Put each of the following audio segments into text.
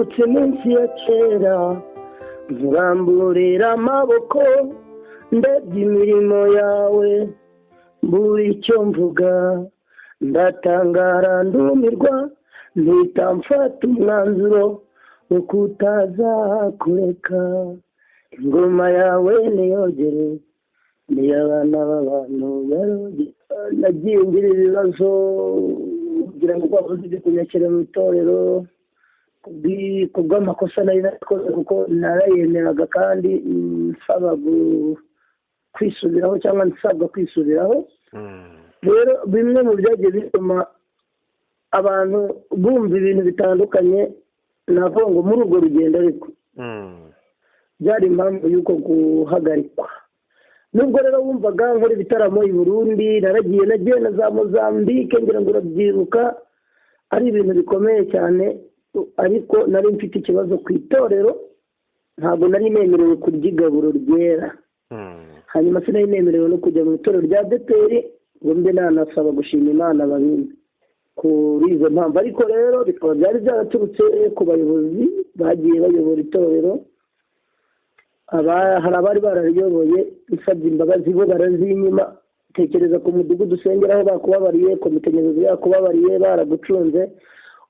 nibutse iminsi ya kera nkuramburira amaboko ndebye imirimo yawe mbura icyo mvuga ndatangara ndumirwa mpita mfata umwanzuro wo kutazakureka ingoma yawe niyogere niyo abana b'abantu nagiye ngira ibibazo kugira ngo bavuze ibyo kunyakira mu itorero ku bw'amakosa nari nakoze kuko narayemeraga kandi nsaba kwisubiraho cyangwa nsabwa kwisubiraho rero bimwe mu byagiye bituma abantu bumva ibintu bitandukanye navuga ngo muri urwo rugendo ariko byari impamvu y'uko guhagarikwa nubwo rero wumvaga nkora ibitaramo i Burundi nagiye na za Mozambique ngira ngo urabyibuka ari ibintu bikomeye cyane ariko nari mfite ikibazo ku itorero ntabwo nari nemerewe kurya igaburo ryera hanyuma sinari nemerewe no kujya mu itorero rya Beteli ngo mbe nanasaba gushima Imana babindi kuri izo mpamvu ariko rero bikaba byari byaraturutse ku bayobozi bagiye bayobora itorero hari abari barariyoboye isabye imbabazi bo barazinyuma tekereza ku mudugudu usengeraho bakubabariye komite nyobozi yakubabariye baragucunze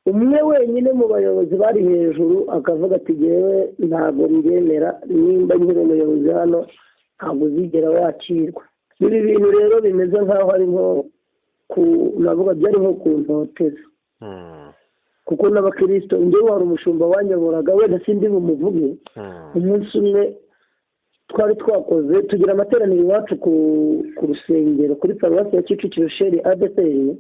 umwe wenyine mu bayobozi bari hejuru akavuga ati yewe ntabwo mbyemera nimba nkiri umuyobozi hano ntabwo uzigera wakirwa ibi bintu rero bimeze nk'aho ari nko navuga byari nko kuntoteza kuko n'abakristo njyewe wari umushumba wanyoboraga wenda sindi bumuvuge umunsi umwe twari twakoze tugira amateraniro iwacu ku rusengero kuri paruwasi ya Kicukiro Sheri ADPR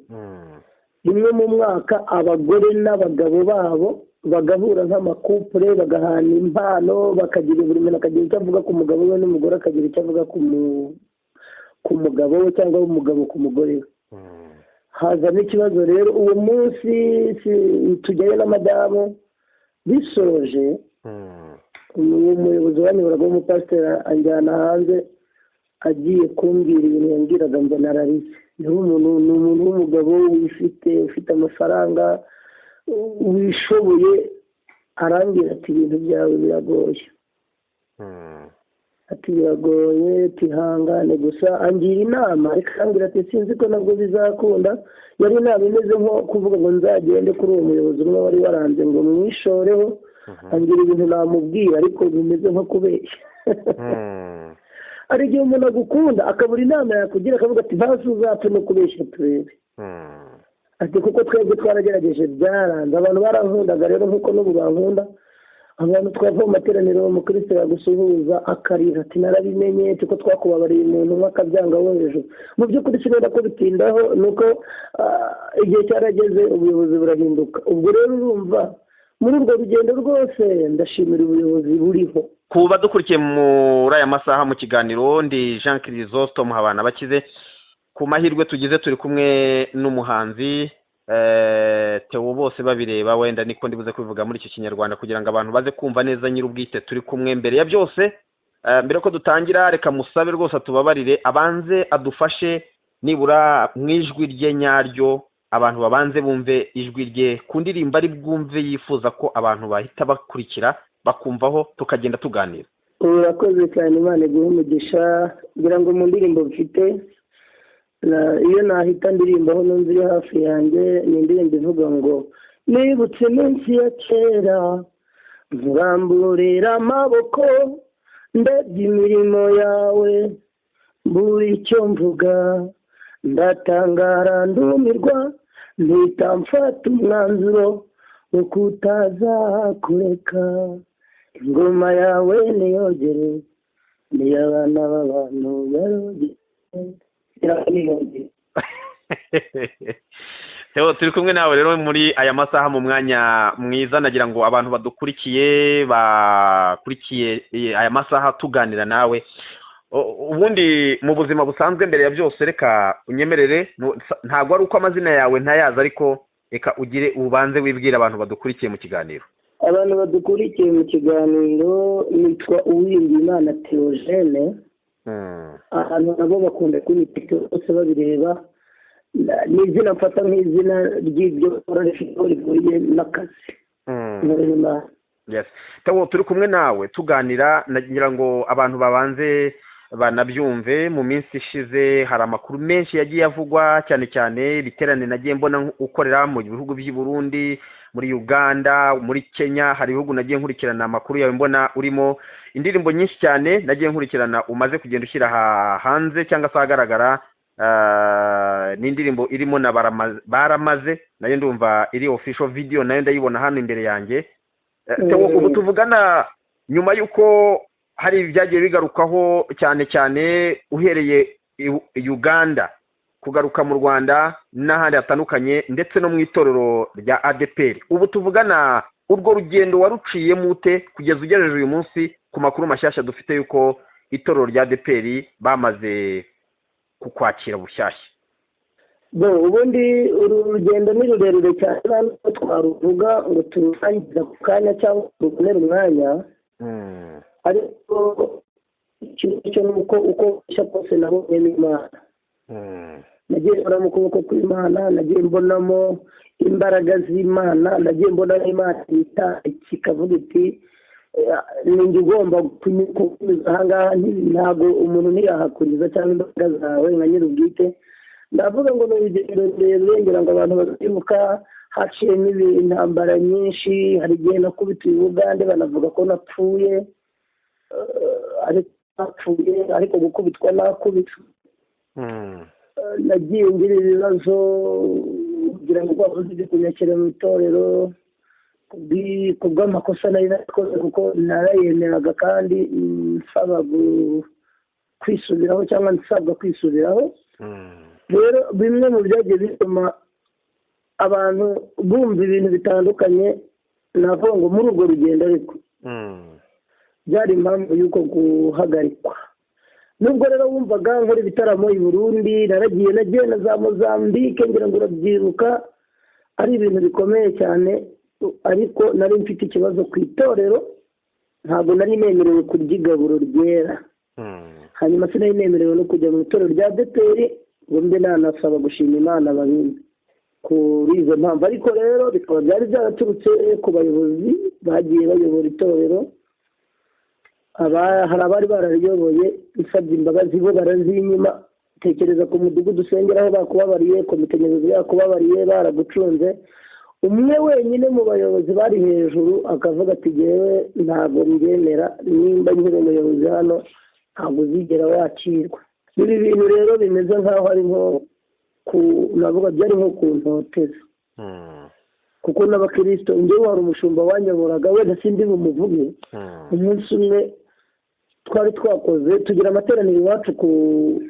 rimwe mu mwaka abagore n'abagabo babo bagahura nk'amakupure bagahana impano bakagira buri muntu akagira icyo avuga ku mugabo we n'umugore akagira icyo avuga ku mugabo we cyangwa umugabo ku mugore we hazamo ikibazo rero uwo munsi tujyayo na madamu bisoje umuyobozi wanyoboraga w'umupasiteri anjyana hanze agiye kumbwira ibintu yambwiraga mbona ararize ni umuntu w'umugabo ufite amafaranga wishoboye arambwira ati ibintu byawe biragoye ati biragoye tihangane gusa angira inama ariko arambwira ati sinzi ko nabwo bizakunda yari inama imeze nko kuvuga ngo nzagende kuri uwo muyobozi umwe wari waranze ngo mwishoreho angira ibintu namubwira ariko bimeze nko kubeshya ari igihe umuntu agukunda akabura inama yakugira akavuga ati ntasi uzapfe no kubeshya turebe ati kuko twebwe twaragerageje byaranze abantu barankundaga rero nk'uko n'ubu bankunda abantu twava mu materaniro umukristo yagusuhuza akarira ati narabimenye kuko twakubabariye umuntu umwe akabyanga wo hejuru mu by'ukuri sinenda ko bitindaho nuko igihe cyarageze ubuyobozi burahinduka ubwo rero urumva muri urwo rugendo rwose ndashimira ubuyobozi buriho kuba dukurikiye muri aya masaha mu kiganiro ndi Jean Chrysostome Habana bakize ku mahirwe tugize turi kumwe n'umuhanzi Theo bose babireba wenda niko ndibuze kubivuga muri iki kinyarwanda kugira ngo abantu baze kumva neza nyir'ubwite turi kumwe mbere ya byose mbere ko dutangira reka musabe rwose tubabarire abanze adufashe nibura mu ijwi rye nyaryo abantu babanze bumve ijwi rye ku ndirimbo ari bwumve yifuza ko abantu bahita bakurikira bakumvaho tukagenda tuganira. Urakoze cyane Imana iguhe umugisha ngira ngo mu ndirimbo mfite iyo nahita ndirimbaho numva iri hafi yanjye ni indirimbo ivuga ngo nibutse iminsi ya kera nkuramburira amaboko ndebye imirimo yawe mbura icyo mvuga ndatangara ndumirwa mpita mfata umwanzuro wo kutazakureka ingoma yawe niyogere niyo abana b'abantu barogere. Turi kumwe nawe rero muri aya masaha mu mwanya mwiza nagira ngo abantu bakurikiye aya masaha tuganira nawe ubundi mu buzima busanzwe mbere ya byose reka unyemerere ntabwo ari uko amazina yawe ntayazi ariko reka ugire ubanze wibwira abantu badukurikiye mu kiganiro. Abantu badukurikiye mu kiganiro nitwa Uwiringiyimana Theogene ahantu nabo bakunda kunyita bose babireba ni izina mfata nk'izina ry'ibyo nkora rifite aho rihuriye n'akazi yes. Tawo turi kumwe nawe tuganira, nagira ngo abantu babanze banabyumve. Mu minsi ishize hari amakuru menshi yagiye avugwa, cyane cyane biterane nagiye mbona ukorera mu bihugu by'i Burundi, muri Uganda, muri Kenya. Hari ibihugu nagiye nkurikirana amakuru yawe, mbona urimo indirimbo nyinshi cyane nagiye nkurikirana umaze kugenda ushyira hanze cyangwa se ahagaragara. N'indirimbo irimo na baramaze, nayo ndumva iri official video, nayo ndayibona hano imbere yanjye. Ubu tuvugana nyuma y'uko hari ibyagiye bigarukaho cyane cyane uhereye Uganda kugaruka mu Rwanda n'ahandi hatandukanye, ndetse no mu itorero rya ADPR. Ubu tuvugana urwo rugendo waruciye mute kugeza ugejeje uyu munsi ku makuru mashyashya dufite yuko itorero rya ADPR bamaze kukwakira bushyashya? Ubundi uru rugendo ni rurerure cyane, ntabwo twaruvuga ngo turangize ku kanya cyangwa tubonere umwanya. Ariko ikintu cyo ni uko kose nabonye n'Imana. Nagiye mbona mu kuboko kw'Imana, nagiye mbonamo imbaraga z'Imana, nagiye mbona Imana kikavuga iti ninjye ugomba kunyuza aha ngaha, ntabwo umuntu ntiyahakuriza cyangwa imbaraga zawe nka nyir'ubwite. Ndavuga ngo ni urugendo rurerure, ngira ngo abantu bazibuka haciyemo intambara nyinshi. Hari igihe nakubitiye Uganda banavuga ko napfuye, ariko gukubitwa nakubitwa. Nagiye ngira ibibazo kugira ngo bavuze ibyo kunyakira mu itorero ku bw'amakosa nari nakoze, kuko narayemeraga kandi nsaba kwisubiraho cyangwa nsabwa kwisubiraho. Rero bimwe mu byagiye bituma abantu bumva ibintu bitandukanye, navuga ngo muri urwo rugendo ariko byari impamvu y'uko guhagarikwa. Nubwo rero wumvaga nkora ibitaramo i Burundi, nagiye na za Mozambique, ngira ngo urabyibuka, ari ibintu bikomeye cyane, ariko nari mfite ikibazo ku itorero. Ntabwo nari nemerewe kurya igaburo ryera, hanyuma sinari nemerewe no kujya mu itorero rya ADPR ngo mbe nanasaba gushima Imana babindi kuri izo mpamvu. Ariko rero bikaba byari byaraturutse ku bayobozi bagiye bayobora itorero. Hari abari barariyoboye, isabye imbabazi bo barazinyima. Tekereza ku mudugudu usengeraho bakubabariye, komite nyobozi yakubabariye, baragucunze. Umwe wenyine mu bayobozi bari hejuru akavuga ati jyewe ntabwo mbyemera, nimba nkiri umuyobozi hano ntabwo uzigera wakirwa. Ibi bintu rero bimeze nk'aho ari nko navuga byari nko kuntoteza, kuko n'abakristo njyewe hari umushumba wanyoboraga, wenda sindi bumuvuge. Umunsi umwe twari twakoze tugira amateraniro iwacu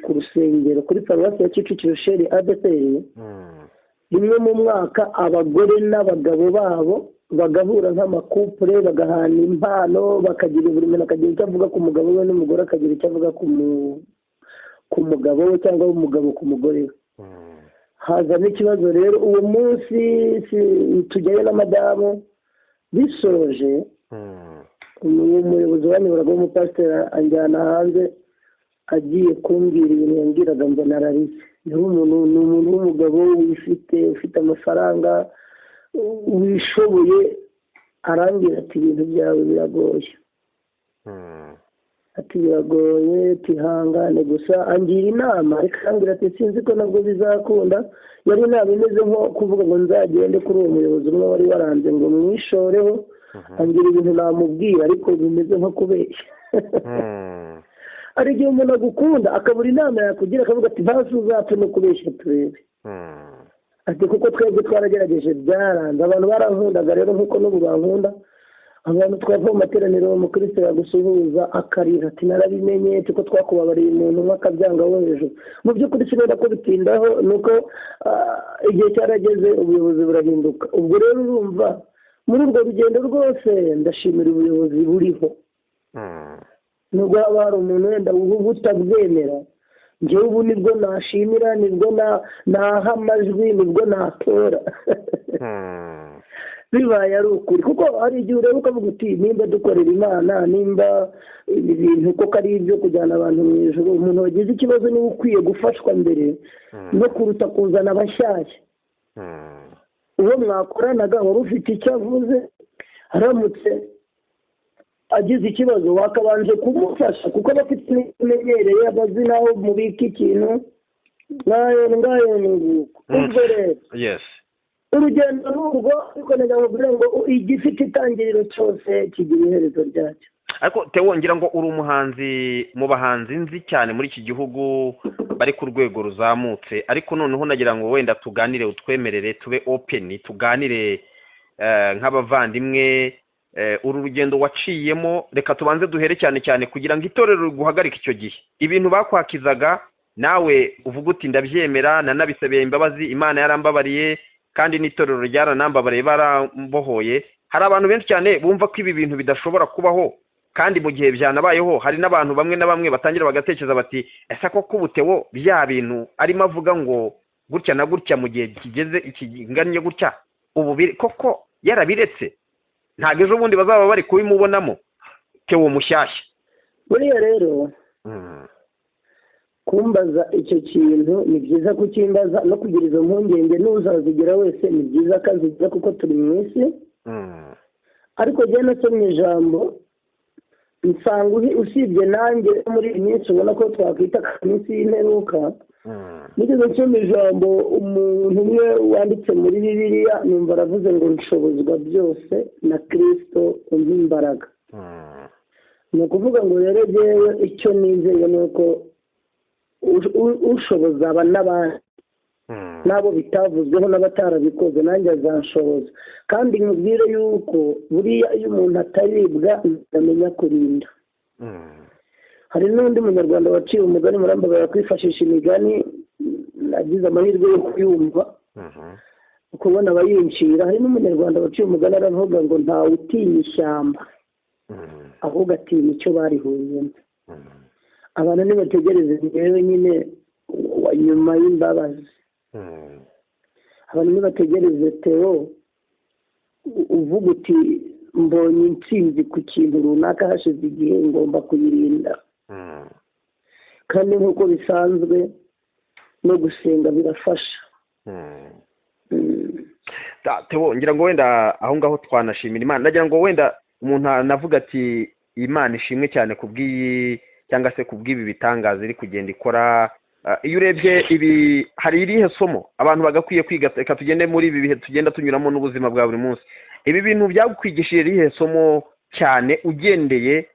ku rusengero kuri paruwasi ya Kicukiro Sheri ADPR. Rimwe mu mwaka abagore n'abagabo babo bagahura nk'amakupure, bagahana impano, bakagira buri muntu akagira icyo avuga ku mugabo we, n'umugore akagira icyo avuga ku mugabo we, cyangwa umugabo ku mugore we. Hazamo ikibazo rero uwo munsi tujyayo na madamu. Bisoje umuyobozi wanyoboraga w'umupasiteri anjyana hanze, agiye kumbwira ibintu yambwiraga mbona ararize. Ni umuntu w'umugabo ufite amafaranga, wishoboye. Arambwira ati ibintu byawe biragoye, ati biragoye, tihangane gusa. Angira inama, ariko arambwira ati sinzi ko nabwo bizakunda. Yari inama imeze nko kuvuga ngo nzagende kuri uwo muyobozi umwe wari waranze ngo mwishoreho. Angira ibintu namubwira, ariko bimeze nko kubeshya. Hari igihe umuntu agukunda akabura inama yakugira, akavuga ati ntasi uzapfe no kubeshya turebe. Ati kuko twebwe twaragerageje byaranze. Abantu barankundaga rero nk'uko n'ubu bankunda. Abantu twava mu materaniro umukristo yagusuhuza akarira ati narabimenye, kuko twakubabariye umuntu umwe akabyanga wo hejuru. Mu by'ukuri sinenda ko bitindaho, nuko igihe cyarageze ubuyobozi burahinduka. Ubwo rero urumva muri urwo rugendo rwose ndashimira ubuyobozi buriho. Nubwo haba hari umuntu wenda utabwemera, njyewe ubu nibwo nashimira, nibwo naha amajwi, nibwo natora. Bibaye ari ukuri, kuko hari igihe ureba ukavuga uti nimba dukorera Imana, nimba ibintu koko ari ibyo kujyana abantu mu ijuru, umuntu wagize ikibazo niwe ukwiye gufashwa mbere no kuruta kuzana abashyashya. Uwo mwakoranaga wari ufite icyo avuze, aramutse agize ikibazo wakabanje kumufasha kuko aba afite n'imenyereye abazi naho mubika ikintu ngayo ni nguko ubwo rero urugendo n'urwo ariko ndavuga ngo igifite itangiriro cyose kigira iherezo ryacyo. ariko Theo ngira ngo uri umuhanzi mu bahanzi nzi cyane muri iki gihugu bari ku rwego ruzamutse, ariko noneho nagira ngo wenda tuganire utwemerere tube open tuganire nk'abavandimwe. Uru rugendo waciyemo reka tubanze duhere cyane cyane kugira ngo itorero guhagarika icyo gihe ibintu bakwakizaga nawe uvuga uti ndabyemera nanabisabeye imbabazi Imana yarambabariye kandi n'itorero ryaranambabariye barambohoye. Hari abantu benshi cyane bumva ko ibi bintu bidashobora kubaho, kandi mu gihe byanabayeho hari n'abantu bamwe na bamwe batangira bagatekereza bati ese koko Theo bya bintu arimo avuga ngo gutya na gutya mu gihe kigeze ikinganye gutya ubu koko yarabiretse ntabwo ejo bundi bazaba bari kubimubonamo Theo mushyashya. buriya rero kumbaza icyo kintu ni byiza kukimbaza no kugira izo mpungenge n'uzazigira wese ni byiza akazigira kuko turi mu isi. ariko njye nasomye ijambo nsanga usibye nanjye muri iyi minsi ubona ko twakwita iminsi y'imperuka. nigeze nsoma ijambo umuntu umwe wanditse muri Bibiliya numva aravuze ngo nshobozwa byose na Kristo umpa imbaraga. ni ukuvuga ngo rero njyewe icyo nizeye ni uko ushoboza aba n'abandi n'abo bitavuzweho n'abatarabikoze nanjye azanshoboza. kandi nkubwire yuko buriya iyo umuntu ataribwa amenya kurinda. hari n'undi munyarwanda waciye umugani murambabarira kwifashisha imigani nagize amahirwe yo kuyumva ukubona abayincira. hari n'umunyarwanda waciye umugani aravuga ngo ntawe utinya ishyamba ahubwo atinya icyo barihuriyemo. abantu nibategereze rero nyine nyuma y'imbabazi abantu nibategereze Theo uvuga uti mbonye intsinzi ku kintu runaka hashize igihe ngomba kuyirinda. kandi nk'uko bisanzwe no gusenga birafasha. Theo ngira ngo wenda aho ngaho twanashimira Imana. nagira ngo wenda umuntu anavuga ati Imana ishimwe cyane kubw'iyi cyangwa se kubw'ibi bitangaza iri kugenda ikora. iyo urebye ibi hari irihe somo abantu bagakwiye kwiga? Reka tugende muri ibi bihe tugenda tunyuramo n'ubuzima bwa buri munsi. ibi bintu byagukwigishije irihe somo cyane ugendeye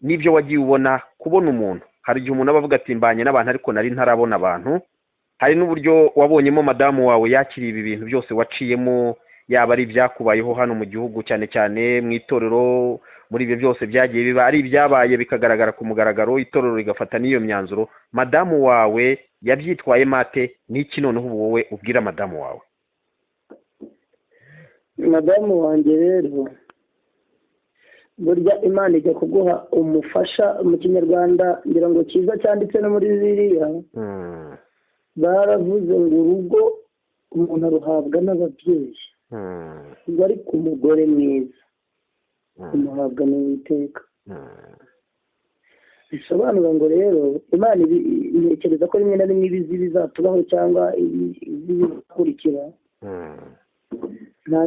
n'ibyo wagiye ubona kubona umuntu? hari igihe umuntu aba avuga ati mbanye n'abantu ariko nari ntarabona abantu. hari n'uburyo wabonyemo madamu wawe yakiriye ibi bintu byose waciyemo, yaba ari ibyakubayeho hano mu gihugu cyane cyane mu itorero, muri ibyo byose byagiye biba ari ibyabaye bikagaragara ku mugaragaro, itorero rigafata n'iyo myanzuro. madamu wawe yabyitwaye mate? n'iki noneho ubu wowe ubwira madamu wawe? madamu wanjye rero burya Imana ijya kuguha umufasha. mu kinyarwanda ngira ngo cyiza cyanditse no muri Bibiliya baravuze ngo urugo umuntu aruhabwa n'ababyeyi, ngo ariko umugore mwiza umuhabwa n'Uwiteka. bisobanura ngo rero Imana ntekereza ko rimwe na rimwe ibizi bizatubaho cyangwa ibizakurikira. nta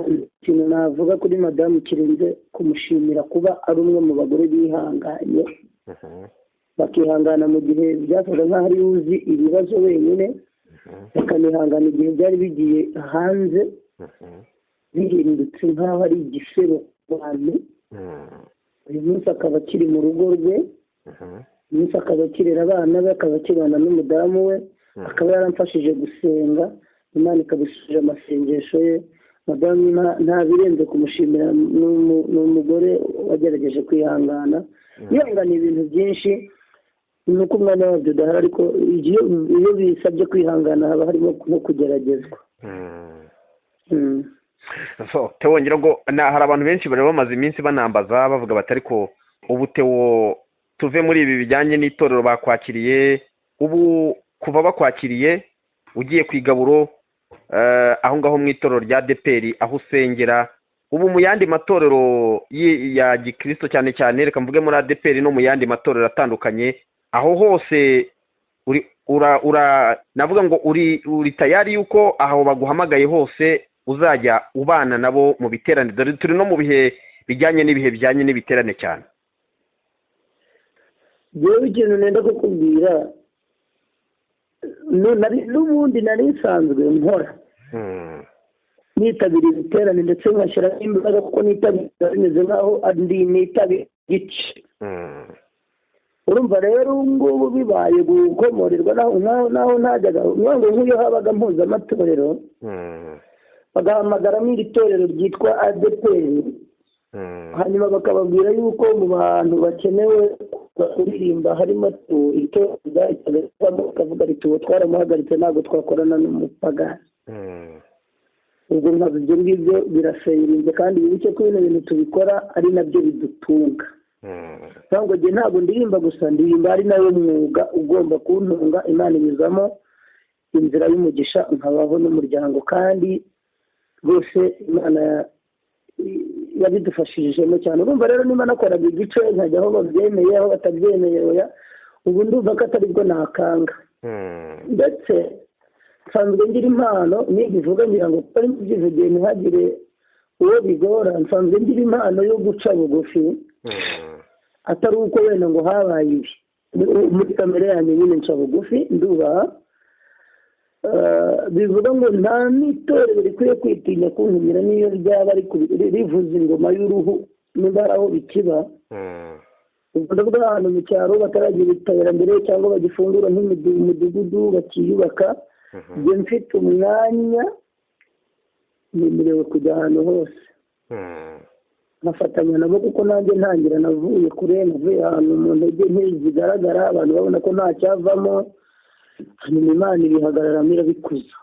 kintu navuga kuri madamu kirenze kumushimira kuba ari umwe mu bagore bihanganye bakihangana mu gihe byasaga nk'aho ari uzi ibibazo wenyine, bakanihangana igihe byari bigiye hanze bihindutse nk'aho ari igisebo ku bantu. uyu munsi akaba akiri mu rugo rwe, uyu munsi akaba akirera abana be, akaba akibana n'umudamu we, akaba yaramfashije gusenga, Imana ikabisubije amasengesho ye. madamu nta birenze kumushimira. ni umugore wagerageje kwihangana, yihangana ibintu byinshi. ni uko umwanya wabyo udahari, ariko iyo bisabye kwihangana haba harimo no kugeragezwa. Theo ngira ngo hari abantu benshi bari bamaze iminsi banambaza bavuga bati ariko ubu Theo tuve muri ibi bijyanye n'itorero bakwakiriye, ubu kuva bakwakiriye ugiye ku igaburo aho ngaho mu itorero rya ADEPR aho usengera, ubu mu yandi matorero ya gikristo cyane cyane, reka mvuge muri ADEPR no mu yandi matorero atandukanye, aho hose navuga ngo uri tayari yuko aho baguhamagaye hose uzajya ubana nabo mu biterane? Dore turi no mu bihe bijyanye n'ibiterane cyane. yewe ikintu nenda kukubwira n'ubundi nari nsanzwe nkora nitabira ibiterane ndetse nkashyiraho imbaraga kuko nitabira bimeze nk'aho nitabira igice urumva rero ubu ngubu bibaye gukomorerwa naho ntajyaga ngo nk'iyo habaga mpuzamatorero bagahamagaramo iri torero ryitwa ADEPR hanyuma bakababwira yuko mu bantu bakenewe kuririmba harimo itorero bakavuga riti uwo twaramuhagaritse ntabwo twakorana n'umupagani ubwo ntabwo ibyo ngibyo biraseyirize kandi wibuke ko bino bintu tubikora ari nabyo bidutunga ntabwo njye ntabwo ndirimba gusa ndirimba ari nayo mwuga ugomba kuntunga Imana inyuzamo inzira y'umugisha nkabaho n'umuryango kandi rwose Imana yabidufashijemo cyane urumva rero niba nakoraga igice nkajya aho babyemeye aho batabyemeye oya ubu ndumva ko atari bwo nakanga ndetse nsanzwe ngira impano nibivuga ngira ngo kuko nibyivugiye ntihagire uwo bigora nsanzwe ngira impano yo guca bugufi atari uko wenda ngo habaye ibi muri kamere yanjye nyine nca bugufi ndubaha bivuga ngo nta n'itorero rikwiye kwitinya kuntumira n'iyo ryaba rivuza ingoma y'uruhu niba ari aho bikiba ubwo ndavuga ahantu mu cyaro bataragira iterambere cyangwa bagifungura nk'umudugudu bakiyubaka njye mfite umwanya nemerewe kujya ahantu hose nkafatanya nabo kuko nanjye ntangira navuye kure navuye ahantu mu ntege nke zigaragara abantu babona ko nta cyavamo hanyuma Imana ibihagararamo irabikuza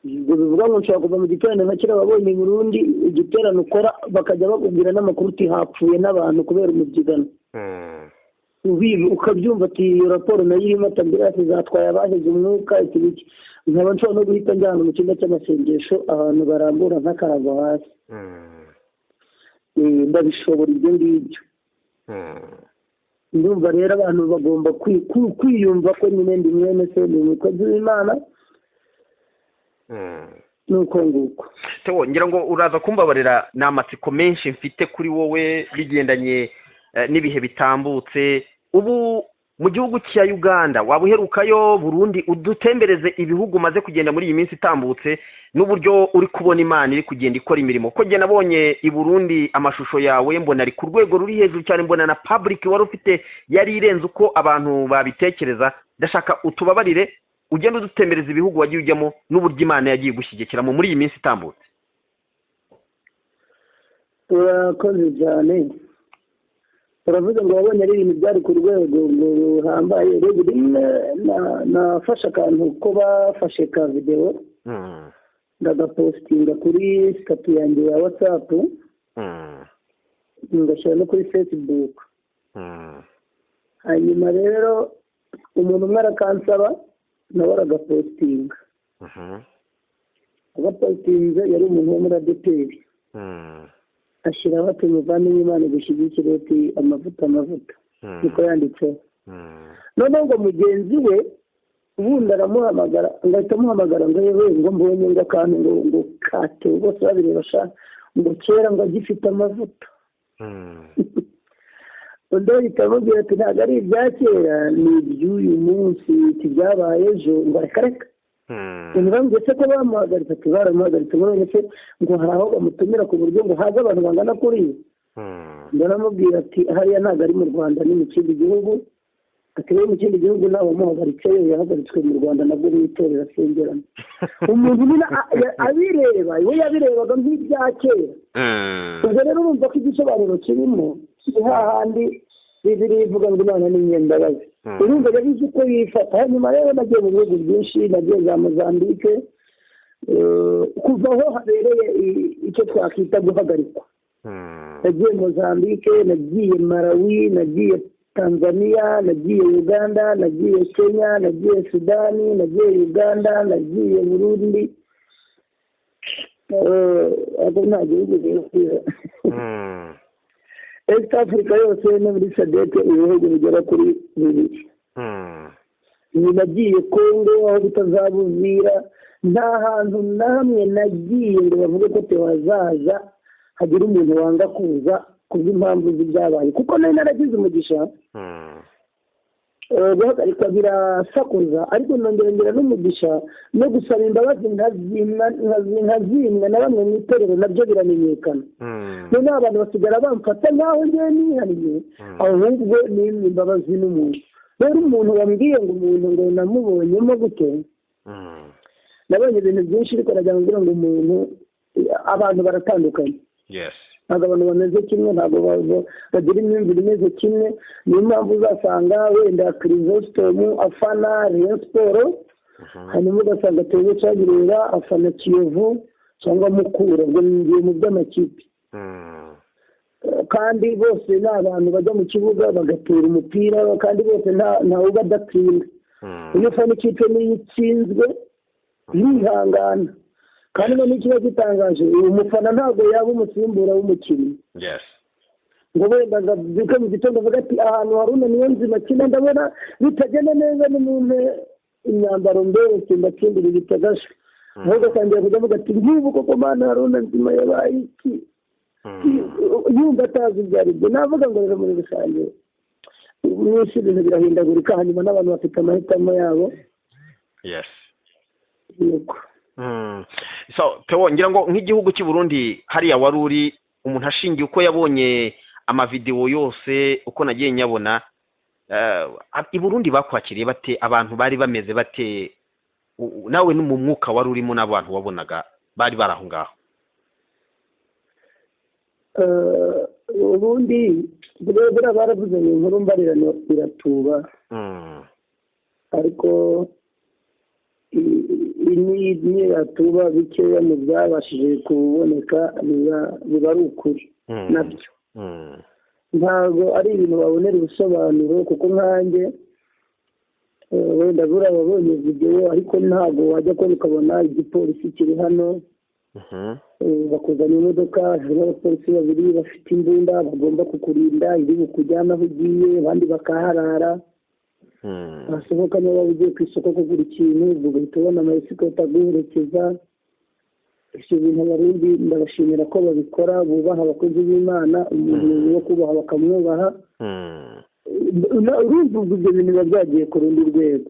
ubwo bivuga ngo nshobora kuva mu giterane nka kiriya wabonye mu rundi igiterane ukora bakajya bakubwira n'amakuru uti hapfuye n'abantu kubera umubyigano ukabyumva ati iyo raporo nayo irimo ambulance zatwaye abaheze umwuka iki nkaba nshobora no guhita njyana mu cyumba cy'amasengesho abantu barambura nk'akarago hasi ndabishobora ibyo ngibyo ndumva rero abantu bagomba kwiyumva ko nyine ndi mwene se ni umukozi w'Imana nuko nguko ngira ngo uraza kumbabarira ni amatsiko menshi mfite kuri wowe bigendanye n'ibihe bitambutse ubu mu gihugu cya Uganda waba uherukayo Burundi udutembereze ibihugu maze kugenda muri iyi minsi itambutse n'uburyo uri kubona Imana iri kugenda ikora imirimo ko njye nabonye i Burundi amashusho yawe mbona ari ku rwego ruri hejuru cyane mbona na public wari ufite yari irenze uko abantu babitekereza ndashaka utubabarire ugenda udutembereza ibihugu wagiye ujyamo n'uburyo Imana yagiye gushyigikiramo muri iyi minsi itambutse urakoze cyane uravuze ngo wabonye ari ibintu byari ku rwego ruhambaye rero rimwe nafashe akantu ko bafashe ka videwo ndagapostinga kuri statu yanjye ya WhatsApp ngashyira no kuri Facebook hanyuma rero umuntu umwe arakansaba nawe aragapostinga agapostinze yari umuntu wo muri ADEPR ashyiraho ati muvandimwe Imana igushyigikire ati amavuta niko yanditseho noneho ngo mugenzi we ubundi aramuhamagara ngahita amuhamagara ngo yewe ngo mbonye ngo akantu ngo kate bose babireba ngo kera ngo agifite amavuta undi ahita amubwira ati ntabwo ari ibya kera ni iby'uyu munsi byabaye ejo ngo reka ntibambwiye se ko bamuhagaritse ati baramuhagaritse none se ngo hari aho bamutumira ku buryo ngo haze abantu bangana kuri ibi ndaramubwira ati hariya ntabwo ari mu Rwanda ni mu kindi gihugu ati rero mu kindi gihugu ntawe wamuhagaritse yahagaritswe mu Rwanda nabwo n'itorero asengeramo umuntu nyine abireba we yabirebaga nk'ibya kera ubwo rero urumva ko igisobanuro kirimo hahandi Bibiliya ivuga ngo Imana ni inyembabazi urumva yabize uko yifata hanyuma rero nagiye mu bihugu byinshi nagiye za Mozambique kuva aho habereye icyo twakwita guhagarikwa nagiye Mozambique nagiye Malawi nagiye Tanzania nagiye Uganda nagiye Kenya nagiye Sudani nagiye Uganda nagiye Burundi abo nta gihugu rero East Africa yose no muri SADC ibihugu bigera kuri 2 nagiye Congo aho bitazabuzira nta hantu namwe nagiye ngo bavuge ko tewazaza hagira umuntu wanga kuza kubw'impamvu z'ibyabaye kuko nari naragize umugisha guhagarikwa birasakuza ariko nongera n'umugisha no gusaba imbabazi nkazimwa na bamwe mu itorero nabyo biramenyekana noneho abantu basigara bamfata nk'aho ngewe nihariye ahubwo nimwe imbabazi n'umuntu rero umuntu wambwiye ngo umuntu ngo namubonyemo gute nabonye ibintu byinshi ariko nagira ngo umuntu abantu baratandukanye ntabwo abantu bameze kimwe ntabwo bagira imyumvire imeze kimwe niyo mpamvu uzasanga wenda Chrysostome afana Rayon Sport hanyuma ugasanga Theo Cyagirira afana Kiyovu cyangwa Mukura ngo ngiye mu by'amakipe kandi bose ni abantu bajya mu kibuga bagatera umupira kandi bose ntawe ubadatsinda iyo ufana ikipe niyo itsinzwe yihangana kandi no n'ikiba gitangaje uyu mufana ntabwo yaba umusimbura w'umukinnyi ngo wenda ngabyuke mu gitondo avuga ati ahantu Haruna niyo nzima kina ndabona bitagenda neza n'umuntu imyambaro mbese ndatsindira ibitagasha ahubwo atangira kujya avuga ati nk'ubu koko mana Haruna nzima yabaye iki yumva atazi ibyo ari byo navuga ngo rero muri rusange mwinshi ibintu birahindagurika hanyuma n'abantu bafite amahitamo yabo yego so Theo ngira ngo nk'igihugu cy'u Burundi hariya wari uri umuntu ashingiye uko yabonye amavideo yose uko nagiye nyabona i Burundi bakwakiriye bate abantu bari bameze bate nawe no mu mwuka wari urimo n'abantu wabonaga bari baraho ngaho ubundi buriya baravuze ngo inkuru mbarirano iratuba ariko niratuba bikeya mu byabashije kuboneka biba ari ukuri nabyo ntabwo ari ibintu babonera ubusobanuro kuko nkanjye wenda buriya wabonye videwo ariko ntabwo wajya kubona ukabona igipolisi kiri hano bakuzana imodoka harimo abapolisi babiri bafite imbunda bagomba kukurinda iri bukujyana aho ugiye abandi bakaharara wasohoka niba waba ugiye ku isoko kugura ikintu ubwo ugahita ubona amayesikoti aguherekeza ibyo bintu abarundi ndabashimira ko babikora bubaha abakozi b'Imana umuntu wo kubaha bakamwubaha urumva ibyo bintu biba byagiye ku rundi rwego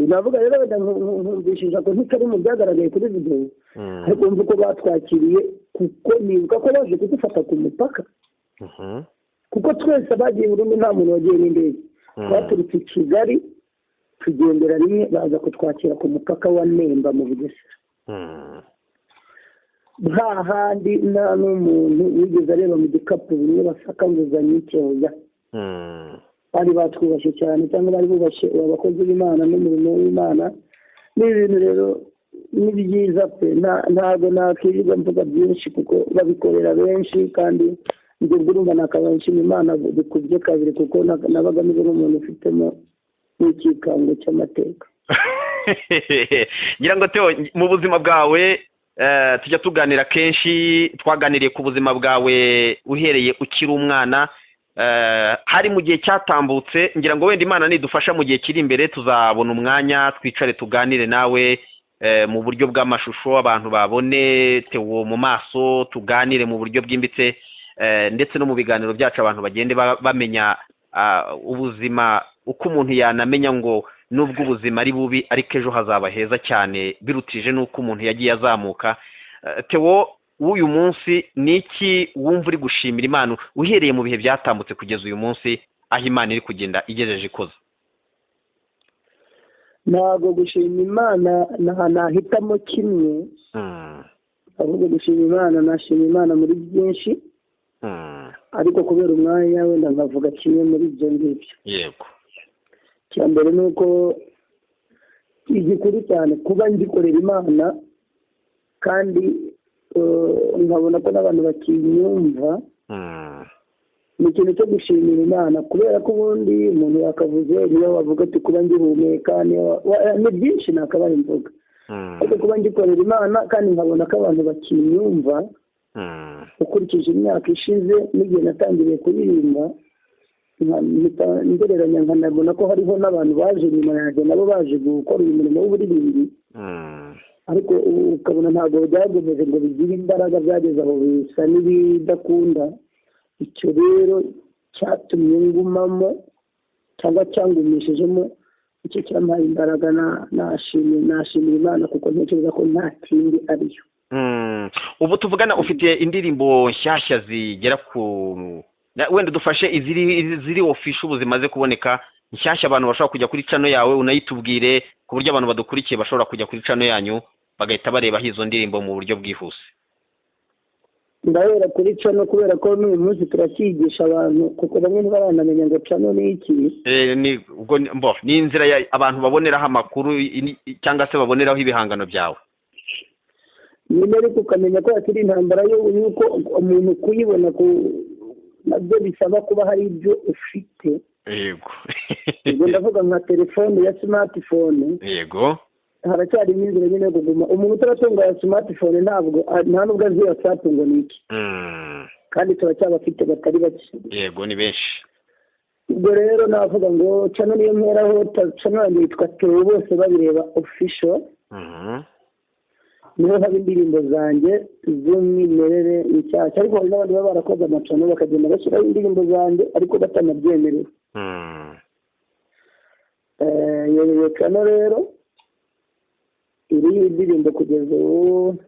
navuga rero wenda nkumvishije ko ntitari mu byagaragaye kuri videwo ariko wumva uko batwakiriye kuko nibuka ko baje kudufata ku mupaka kuko twese abagiye Burundi nta muntu wagiye n'indege baturutse i Kigali tugendera rimwe baza kutwakira ku mupaka wa Nemba mu Bugesera nta handi nta n'umuntu wigeze areba mu gikapu bimwe basakanguzanya icyoya bari batwubashye cyane cyangwa bari bubashye abakozi b'Imana n'umurimo w'Imana n'ibintu rero ni byiza pe ntabwo nakwirirwa mvuga byinshi kuko babikorera benshi kandi ibyo urumva nakabanshima Imana bikubye kabiri kuko nabaga niba n'umuntu ufitemo n'ikikango cy'amateka ngira ngo Theo mu buzima bwawe tujya tuganira kenshi twaganiriye ku buzima bwawe uhereye ukiri umwana hari mu gihe cyatambutse ngira ngo wenda Imana nidufasha mu gihe kiri imbere tuzabona umwanya twicare tuganire nawe mu buryo bw'amashusho abantu babone Theo mu maso tuganire mu buryo bwimbitse ndetse no mu biganiro byacu abantu bagende bamenya ubuzima uko umuntu yanamenya ngo nubwo ubuzima ari bubi ariko ejo hazaba heza cyane birutije n'uko umuntu yagiye azamuka Theo w'uyu munsi ni iki wumva uri gushimira Imana uhereye mu bihe byatambutse kugeza uyu munsi aho Imana iri kugenda igejeje ikoze ntabwo gushima Imana nahitamo kimwe ahubwo gushima Imana nashima Imana muri byinshi ariko kubera umwanya wenda nkavuga kimwe muri ibyo ngibyo yego icya mbere ni uko igikuru cyane kuba ngikorera Imana kandi nkabona ko n'abantu bakinyumva ni ikintu cyo gushimira Imana kubera ko ubundi umuntu yakavuze niyo wavuga ati kuba ngihumeka ni byinshi nakabaye imvuga ariko kuba ngikorera Imana kandi nkabona ko abantu bakinyumva ukurikije imyaka ishize n'igihe natangiriye kuririmba ngereranya nkanabona ko hariho n'abantu baje nyuma yanjye nabo baje gukora uyu murimo w'uburirimbi ariko ukabona ntabwo byagomeje ngo bigire imbaraga, byageze aho bisa n'ibidakunda. Icyo rero cyatumye ngumamo cyangwa cyangumishijemo, icyo cyampaye imbaraga. Nashimira Imana kuko ntekereza ko nta kindi ariyo. Ubu tuvugana ufite indirimbo nshyashya zigera ku, wenda dufashe iziri official ubu zimaze kuboneka nshyashya, abantu bashobora kujya kuri channel yawe unayitubwire ku buryo abantu badukurikiye bashobora kujya kuri channel yanyu bagahita bareba izo ndirimbo mu buryo bwihuse. Ndahera kuri channel kubera ko n'uyu munsi turacyigisha abantu kuko bamwe ntibaranamenya ngo channel ni iki. Ni inzira abantu baboneraho amakuru cyangwa se baboneraho ibihangano byawe. Nyine ariko ukamenya ko yakiri intambara yuko umuntu kuyibona nabyo bisaba kuba hari ibyo ufite. Yego. Ubwo ndavuga nka telefone ya smartphone. Yego. Haracyari inzira nyine yo kuguma. Umuntu utaratunga ya smartphone nta nubwo azi WhatsApp ngo ni iki. Kandi turacyabafite batari bake. Yego, ni benshi. Ubwo rero navuga ngo channel niyo mperaho, channel yanjye yitwa Theo Bose Babireba Official. Niho haba indirimbo zanjye z'umwimerere nshyashya, ariko hari n'abandi baba barakoze amacano bakagenda bashyiraho indirimbo zanjye ariko batanabyemerewe. Iyo cano rero iriho indirimbo kugeza ubu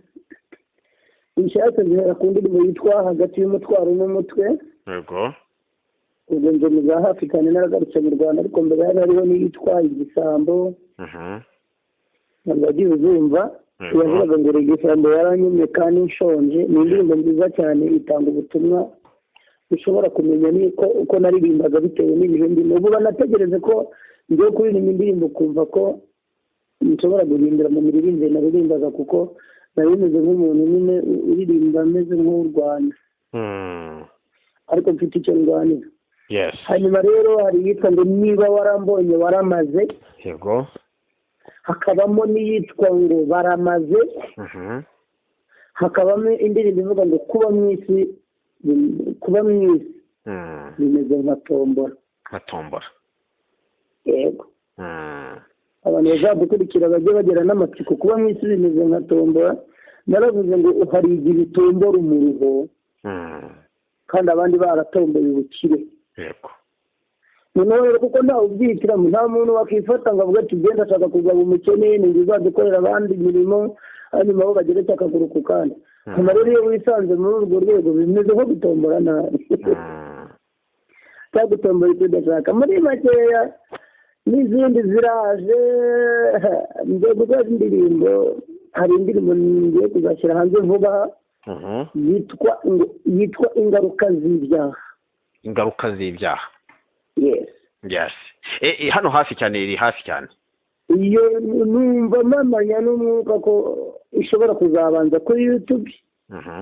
nshyashya zihera ku ndirimbo yitwa Hagati y'Umutwaro n'Umutwe. Yego. Ubwo nje mu za hafi cyane naragarutse mu Rwanda, ariko mbere hariho n'iyitwa Igisambo. Ntabwo wagiye uzumva. Yavugaga ngo igisambo yaranyumye kandi nshonje. Ni indirimbo nziza cyane, itanga ubutumwa ushobora kumenya uko naririmbaga bitewe n'ibihe ndimo. Ubu banategereze ko ngiye kuririmba indirimbo kumva ko nshobora guhindura mu miririmbire naririmbaga, kuko nari meze nk'umuntu nyine uririmba ameze nk'urwanya, ariko mfite icyo ndwanira. Hanyuma rero hari iyitwa ngo Niba Warambonye Waramaze. Yego. Hakabamo n'iyitwa ngo Baramaze. Hakabamo indirimbo ivuga ngo Kuba mu isi bimeze nka tombora. Yego. Abantu bazadukurikira bajye bagera n'amatsiko. Kuba mu isi bimeze nka tombora, naravuze ngo hari igihe tombora umuruho kandi abandi baratomboye ubukire. Yego. Noneho kuko ntawe ubyihitiramo, nta muntu wakifata ngo avuga ati genda ashaka kugaba umukene ni uzadukorera abandi imirimo hanyuma bo bageretse akaguru ku kandi. Hanyuma rero iyo wisanze muri urwo rwego bimeze nko gutombora nabi cyangwa gutombora icyo udashaka. Muri makeya n'izindi ziraje ngiye gukora indirimbo. Hari indirimbo ngiye kuzashyira hanze vuba yitwa Ingaruka z'Ibyaha. Ingaruka z'Ibyaha. Yes. Hano hafi cyane, iri hafi cyane. Iyo numva mamanya n'umwuka ko ishobora kuzabanza kuri YouTube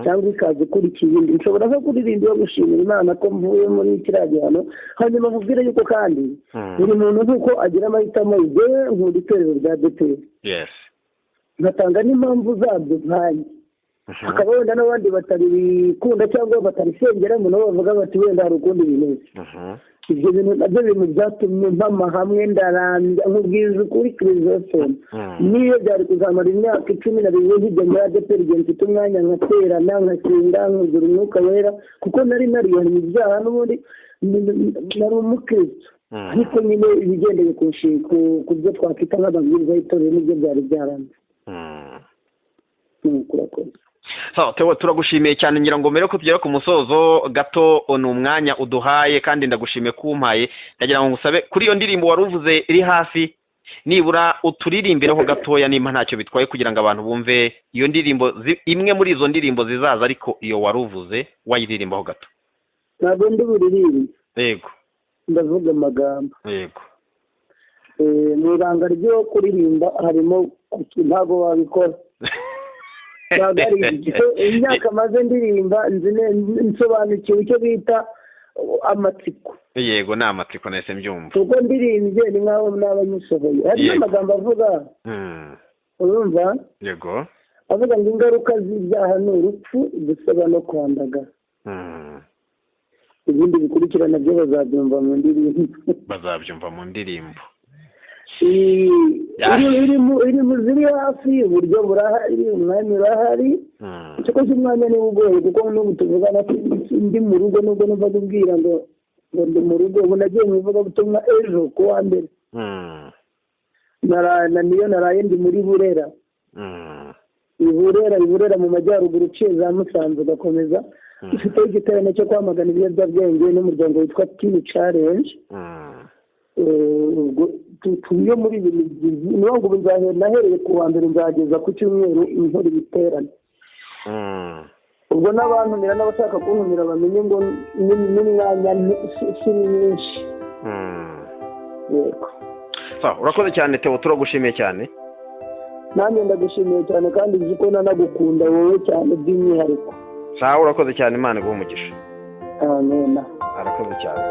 cyangwa ikaza ikurikira iyindi. Nshobora nko kuririmba yo gushimira Imana ko mvuye muri kiriya gihano, hanyuma mubwire yuko kandi buri muntu nk'uko agira amahitamo ye. Nkunda itorero rya ADEPR. Ngatanga n'impamvu zabyo nkanjye. Hakaba wenda n'abandi batarikunda cyangwa batarisengeramo nabo bavuga bati wenda hari ukundi bimeze. Ibyo bintu nabyo bintu byatumye mpama hamwe ndarambya nkubwiza ukuri Chrysostome. Niyo byari kuzamara imyaka 12 hirya muri ADEPR igihe mfite umwanya nkaterana nkasenga nkuzura umwuka wera, kuko nari narihannye ibyaha n'ubundi nari umukristo. Ariko nyine ibigendeye ku byo twakwita nk'ababwiriza b'itorero nibyo byari byaranze. Kurakoze. Theo, turagushimiye cyane. ngira ngo mbere ko tugera ku musozo gato ni umwanya uduhaye kandi ndagushimiye kumpaye. Ndagira ngo ngusabe kuri iyo ndirimbo wari uvuze iri hafi, nibura uturirimbiraho gatoya nimba ntacyo bitwaye, kugira ngo abantu bumve iyo ndirimbo, imwe muri izo ndirimbo zizaza, ariko iyo wari uvuze wayiririmbaho gato. Ntabwo ndi buririmbe. Yego. Ndavuga amagambo. Yego. Mu ibanga ryo kuririmba harimo ntabwo wabikora. Imyaka maze ndirimba nsobanukiwe icyo bita amatsiko. Yego, ni amatsiko nese mbyumva. Kuko ndirimbye ni nkaho n'abanyisohoye. Hari n'amagambo avuga. Urumva? Yego. Avuga ngo ingaruka z'ibyaha ni urupfu, gusaba no kwandagara. Ibindi bikurikirana byo bazabyumva mu ndirimbo. iri mu ziri hafi uburyo burahari umwanya urahari cyakoze umwanya niwo ugoye kuko n'ubu tuvugana ndi mu rugo nubwo numva kubwira ngo ndi mu rugo ubu nagiye mu ivugabutumwa ejo ku wa mbere niyo naraye ndi muri Burera Iburera mu majyaruguru uciye za Musanze ugakomeza dufiteho igiterane cyo kwamagana ibiyobyabwenge n'umuryango witwa Teen Challenge tuye muri ibi niyo ngo nahereye ku wa mbere nzageza ku cyumweru inkora ibiterane ubwo n'abantumira n'abashaka kuntumira bamenye ngo n'imyanya si myinshi yego urakoze cyane Theo turagushimiye cyane nanjye ndagushimiye cyane kandi uzi ko nanagukunda wowe cyane by'umwihariko urakoze cyane Imana iguhe umugisha amen arakoze cyane